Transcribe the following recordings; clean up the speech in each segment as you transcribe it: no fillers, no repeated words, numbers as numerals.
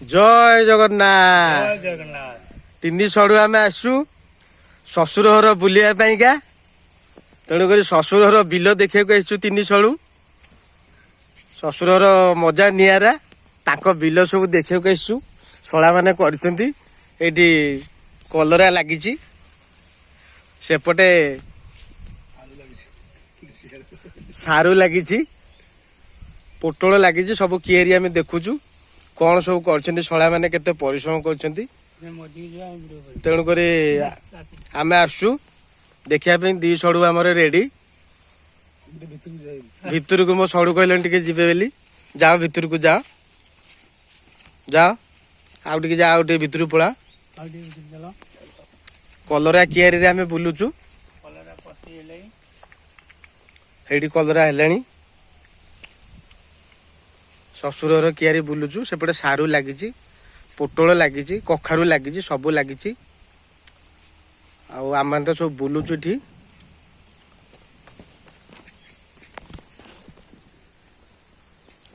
जय जगन्नाथ तीन सड़ु आम आसु शशुर घर बुलाइका तेणुक शशुर घर बिल देखा तीन सड़ु शशुर घर मजा निरा बिल सब देखा आसु शला मैंने करती कलरा लगी सेपटे सारू लगी पोटल लगी सब किएरी आम देखुचु कौन सब कर शला मैंने केते परिश्रम कर तेणुक आम आसु देखा दी सड़ु आम रेडी भितर को मो सड़ु कहले जीवे बोली जाओ भितर को जाओ जाओ आउ टे जाओ भितर पड़ा कलरा कियारी आम बुलुचु हेटी कलरा हेलानी शशुर कियारी बुलुचु सेपटे सारू लगी पोटल लगी कखारू लगी सब लगी आम तो सब बुलुचु ठी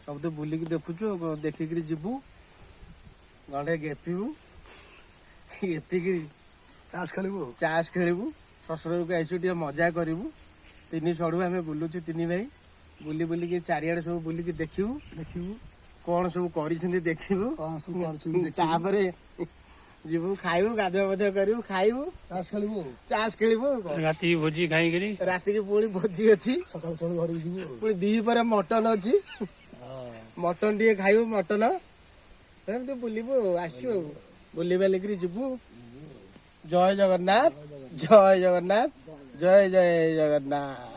सब तो बुलिकी देखुचु देखिक जीवु गंडे गेपीबू गेपिक चाष खेलू शशुर को आसु टे मजा करूँ तीन सड़ू आम बुलुचु तीन भाई बुली बुलिकी चारिआडे सब बुलिकी देखू कौन सब कर देखू जीवु खाइबू गाधुआ पाधुआ करू खाइबू चाष खेलू राति भोजी खाई राति की पुणी भोजी अच्छी सकाल घर पुणी दी पर मटन अच्छी मटन टे खाइबू मटन एमती बुलबू आसू बुली बालिकी जीवु जय जगन्नाथ जय जगन्नाथ जय जय जगन्नाथ।